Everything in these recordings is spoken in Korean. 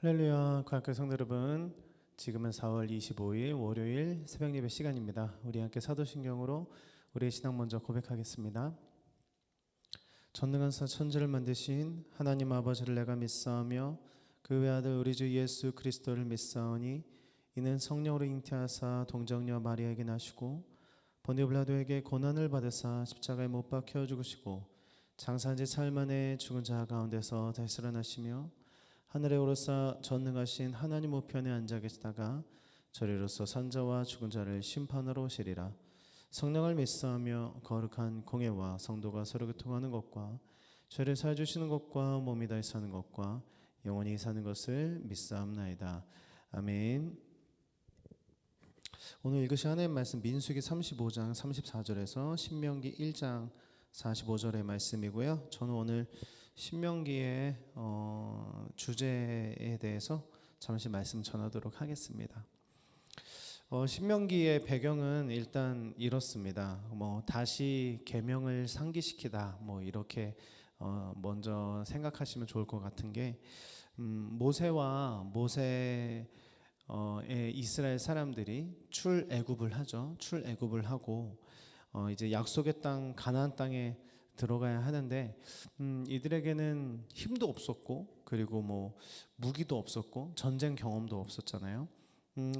할렐루야, 과학교 성도 여러분, 지금은 4월 25일 월요일 새벽 예배 시간입니다. 우리 함께 사도신경으로 우리의 신앙 먼저 고백하겠습니다. 전능한 천지를 만드신 하나님 아버지를 내가 믿사오며 그 외아들 우리 주 예수 그리스도를 믿사오니 이는 성령으로 잉태하사 동정녀 마리아에게 나시고 본디오 빌라도에게 고난을 받으사 십자가에 못 박혀 죽으시고 장사한 지 사흘 만에 죽은 자 가운데서 다시 살아나시며 하늘에 오르사 전능하신 하나님 우편에 앉아 계시다가 저리로서 산자와 죽은 자를 심판하러 오시리라. 성령을 믿사하며 거룩한 공예와 성도가 서로 교통하는 것과 죄를 사해 주시는 것과 몸이 다히 사는 것과 영원히 사는 것을 믿사옵나이다. 아멘. 오늘 읽으실 하나님의 말씀 민수기 35장 34절에서 신명기 1장 45절의 말씀이고요. 저는 오늘 신명기의 주제에 대해서 잠시 말씀 전하도록 하겠습니다. 신명기의 배경은 일단 이렇습니다. 다시 계명을 상기시키다 이렇게 먼저 생각하시면 좋을 것 같은 게 모세의 이스라엘 사람들이 출애굽을 하죠. 출애굽을 하고 이제 약속의 땅 가나안 땅에 들어가야 하는데 이들에게는 힘도 없었고 그리고 무기도 없었고 전쟁 경험도 없었잖아요.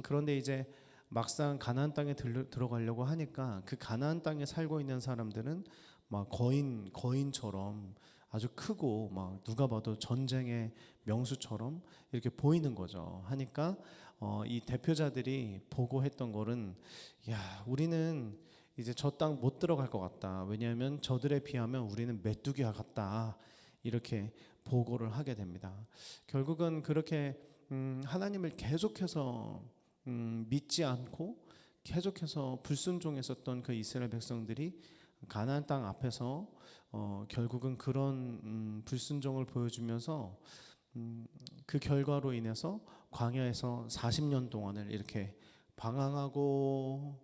그런데 이제 막상 가나안 땅에 들어가려고 하니까 그 가나안 땅에 살고 있는 사람들은 막 거인처럼 아주 크고 막 누가 봐도 전쟁의 명수처럼 이렇게 보이는 거죠. 하니까 이 대표자들이 보고했던 거는 야, 우리는 이제 저 땅 못 들어갈 것 같다. 왜냐하면 저들에 비하면 우리는 메뚜기와 같다. 이렇게 보고를 하게 됩니다. 결국은 그렇게 하나님을 계속해서 믿지 않고 계속해서 불순종했었던 그 이스라엘 백성들이 가나안 땅 앞에서 결국은 그런 불순종을 보여주면서 그 결과로 인해서 광야에서 40년 동안을 이렇게 방황하고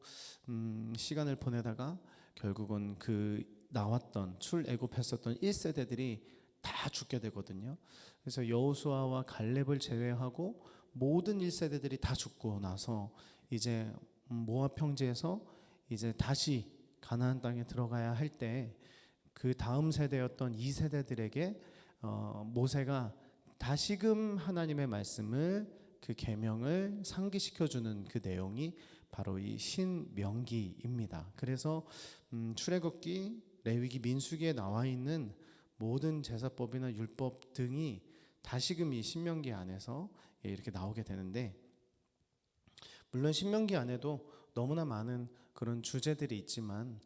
시간을 보내다가 결국은 그 나왔던 출애굽했었던 1세대들이 다 죽게 되거든요. 그래서 여호수아와 갈렙을 제외하고 모든 1세대들이 다 죽고 나서 이제 모압 평지에서 이제 다시 가나안 땅에 들어가야 할 때 그 다음 세대였던 2세대들에게 모세가 다시금 하나님의 말씀을 그 계명을 상기시켜주는 그 내용이 바로 이 신명기입니다. 그래서 출애굽기, 레위기, 민수기에 나와 있는 모든 제사법이나 율법 등이 다시금 이 신명기 안에서 이렇게 나오게 되는데, 물론 신명기 안에도 너무나 많은 그런 주제들이 있지만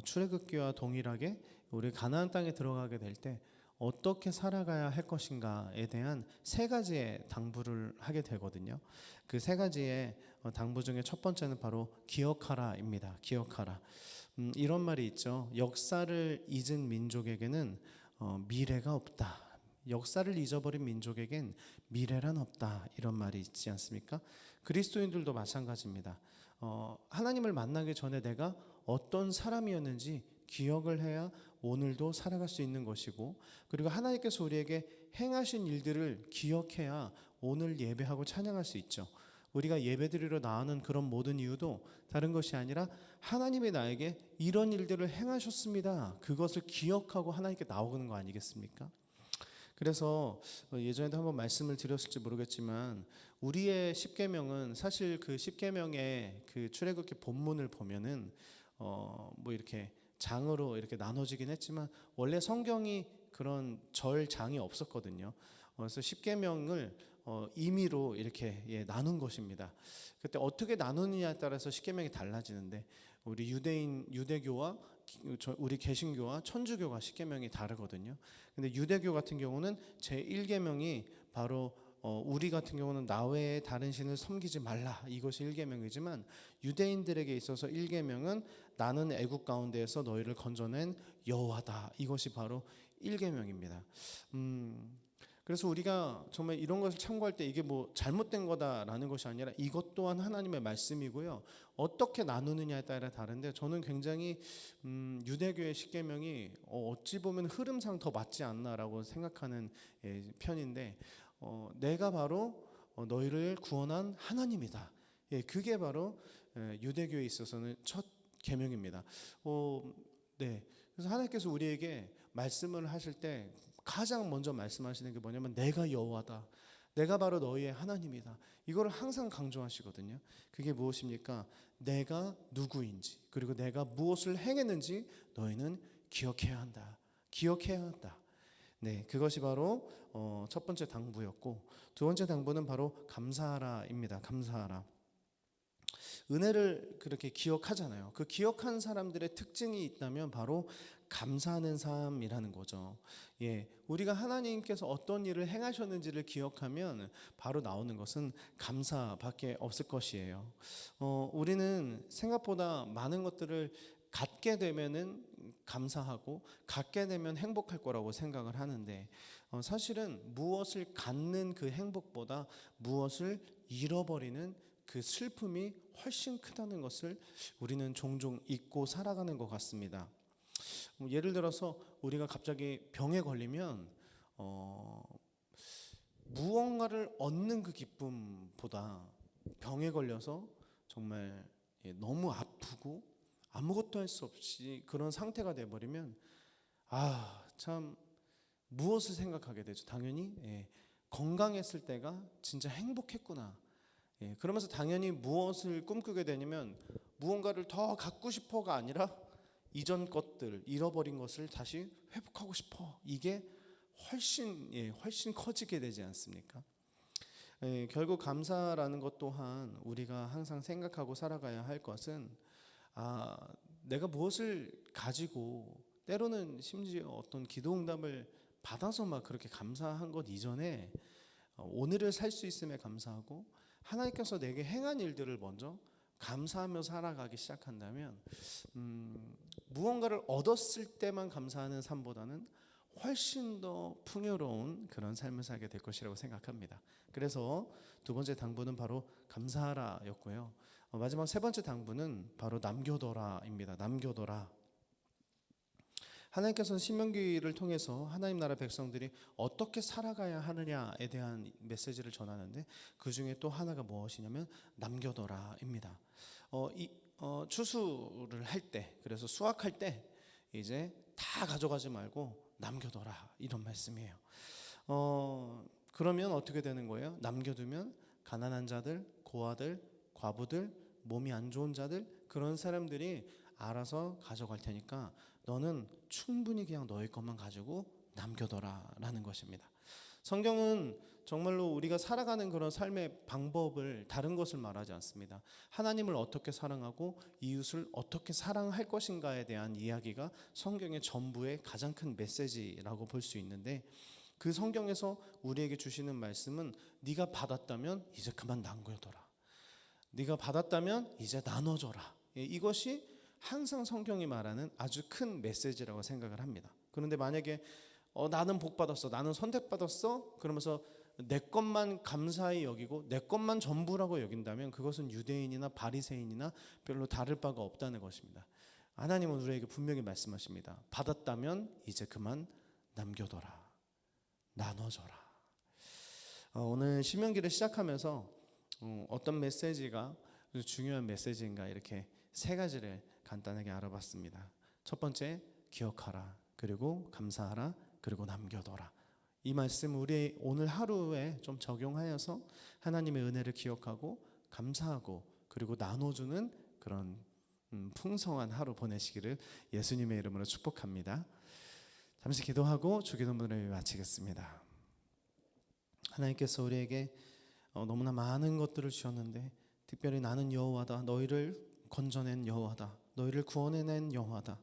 출애굽기와 동일하게 우리 가나안 땅에 들어가게 될 때 어떻게 살아가야 할 것인가에 대한 세 가지의 당부를 하게 되거든요. 그 세 가지의 당부 중에 첫 번째는 바로 기억하라입니다. 기억하라. 이런 말이 있죠. 역사를 잊은 민족에게는 미래가 없다. 역사를 잊어버린 민족에겐 미래란 없다. 이런 말이 있지 않습니까? 그리스도인들도 마찬가지입니다. 하나님을 만나기 전에 내가 어떤 사람이었는지 기억을 해야 오늘도 살아갈 수 있는 것이고, 그리고 하나님께서 우리에게 행하신 일들을 기억해야 오늘 예배하고 찬양할 수 있죠. 우리가 예배드리러 나오는 그런 모든 이유도 다른 것이 아니라 하나님이 나에게 이런 일들을 행하셨습니다. 그것을 기억하고 하나님께 나오는 거 아니겠습니까? 그래서 예전에도 한번 말씀을 드렸을지 모르겠지만 우리의 십계명은 사실 그 십계명의 그 출애굽기 본문을 보면은 이렇게 장으로 이렇게 나눠지긴 했지만 원래 성경이 그런 절장이 없었거든요. 그래서 십계명을 임의로 이렇게 나눈 것입니다. 그때 어떻게 나누느냐에 따라서 십계명이 달라지는데 우리 유대교와 우리 개신교와 천주교가 십계명이 다르거든요. 근데 유대교 같은 경우는 제1계명이 바로 우리 같은 경우는 나 외에 다른 신을 섬기지 말라, 이것이 1계명이지만 유대인들에게 있어서 1계명은 나는 애국 가운데에서 너희를 건져낸 여호와다, 이것이 바로 1계명입니다. 그래서 우리가 정말 이런 것을 참고할 때 이게 잘못된 거다라는 것이 아니라 이것 또한 하나님의 말씀이고요. 어떻게 나누느냐에 따라 다른데 저는 굉장히 유대교의 십계명이 어찌 보면 흐름상 더 맞지 않나라고 생각하는 편인데 내가 바로 너희를 구원한 하나님이다. 예, 그게 바로 유대교에 있어서는 첫 계명입니다. 네. 그래서 하나님께서 우리에게 말씀을 하실 때 가장 먼저 말씀하시는 게 뭐냐면 내가 여호와다. 내가 바로 너희의 하나님이다. 이거를 항상 강조하시거든요. 그게 무엇입니까? 내가 누구인지 그리고 내가 무엇을 행했는지 너희는 기억해야 한다. 기억해야 한다. 네, 그것이 바로 첫 번째 당부였고 두 번째 당부는 바로 감사하라입니다. 감사하라. 은혜를 그렇게 기억하잖아요. 그 기억한 사람들의 특징이 있다면 바로 감사하는 삶이라는 거죠. 예, 우리가 하나님께서 어떤 일을 행하셨는지를 기억하면 바로 나오는 것은 감사밖에 없을 것이에요. 우리는 생각보다 많은 것들을 갖게 되면은 감사하고 갖게 되면 행복할 거라고 생각을 하는데 사실은 무엇을 갖는 그 행복보다 무엇을 잃어버리는 그 슬픔이 훨씬 크다는 것을 우리는 종종 잊고 살아가는 것 같습니다. 예를 들어서 우리가 갑자기 병에 걸리면 무언가를 얻는 그 기쁨보다 병에 걸려서 정말 너무 아프고 아무것도 할 수 없이 그런 상태가 돼버리면 참 무엇을 생각하게 되죠? 당연히 건강했을 때가 진짜 행복했구나. 그러면서 당연히 무엇을 꿈꾸게 되냐면 무언가를 더 갖고 싶어가 아니라 이전 것들, 잃어버린 것을 다시 회복하고 싶어. 이게 훨씬 커지게 되지 않습니까? 결국 감사라는 것 또한 우리가 항상 생각하고 살아가야 할 것은 내가 무엇을 가지고 때로는 심지어 어떤 기도응답을 받아서 막 그렇게 감사한 것 이전에 오늘을 살 수 있음에 감사하고 하나님께서 내게 행한 일들을 먼저 감사하며 살아가기 시작한다면 무언가를 얻었을 때만 감사하는 삶보다는 훨씬 더 풍요로운 그런 삶을 살게 될 것이라고 생각합니다. 그래서 두 번째 당부는 바로 감사하라였고요. 마지막 세 번째 당부는 바로 남겨둬라입니다. 남겨둬라. 하나님께서는 신명기를 통해서 하나님 나라 백성들이 어떻게 살아가야 하느냐에 대한 메시지를 전하는데 그 중에 또 하나가 무엇이냐면 남겨둬라입니다. 추수를 할 때, 그래서 수확할 때 이제 다 가져가지 말고 남겨둬라 이런 말씀이에요. 그러면 어떻게 되는 거예요? 남겨두면 가난한 자들, 고아들, 과부들, 몸이 안 좋은 자들 그런 사람들이 알아서 가져갈 테니까 너는 충분히 그냥 너희 것만 가지고 남겨둬라라는 것입니다. 성경은 정말로 우리가 살아가는 그런 삶의 방법을 다른 것을 말하지 않습니다. 하나님을 어떻게 사랑하고 이웃을 어떻게 사랑할 것인가에 대한 이야기가 성경의 전부의 가장 큰 메시지라고 볼 수 있는데 그 성경에서 우리에게 주시는 말씀은 네가 받았다면 이제 그만 남겨둬라. 네가 받았다면 이제 나눠줘라. 이것이 항상 성경이 말하는 아주 큰 메시지라고 생각을 합니다. 그런데 만약에 나는 복 받았어, 나는 선택받았어 그러면서 내 것만 감사히 여기고 내 것만 전부라고 여긴다면 그것은 유대인이나 바리새인이나 별로 다를 바가 없다는 것입니다. 하나님은 우리에게 분명히 말씀하십니다. 받았다면 이제 그만 남겨둬라, 나눠줘라. 오늘 신명기를 시작하면서 어떤 메시지가 중요한 메시지인가 이렇게 세 가지를 간단하게 알아봤습니다. 첫 번째, 기억하라. 그리고 감사하라. 그리고 남겨둬라. 이 말씀 우리 오늘 하루에 좀 적용하여서 하나님의 은혜를 기억하고 감사하고 그리고 나눠주는 그런 풍성한 하루 보내시기를 예수님의 이름으로 축복합니다. 잠시 기도하고 주기도문을 마치겠습니다. 하나님께서 우리에게 너무나 많은 것들을 주셨는데 특별히 나는 여호와다, 너희를 건져낸 여호와다, 너희를 구원해낸 여호와다.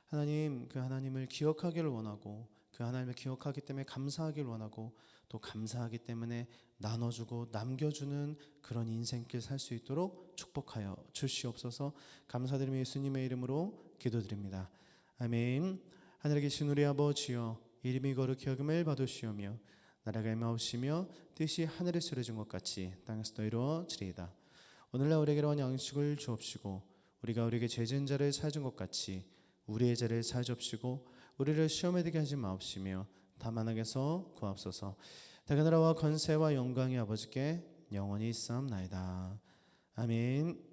하나님, 그 하나님을 기억하기를 원하고 그 하나님을 기억하기 때문에 감사하기를 원하고 또 감사하기 때문에 나눠주고 남겨주는 그런 인생길 살 수 있도록 축복하여 주시옵소서. 감사드리며 예수님의 이름으로 기도드립니다. 아멘. 하늘에 계신 우리 아버지여, 이름이 거룩히 여김을 받으시오며 나라가 임하옵시며 뜻이 하늘에서 이루어진 것 같이 땅에서도 이루어지리이다. 오늘날 우리에게 일용할 양식을 주옵시고 우리가 우리에게 죄 지은 자를 사해준 것 같이 우리의 죄를 사해 주옵시고 우리를 시험에 들게 하지 마옵시며 다만 악에서 구하옵소서. 다그 나라와 권세와 영광이 아버지께 영원히 있사옵나이다. 아멘.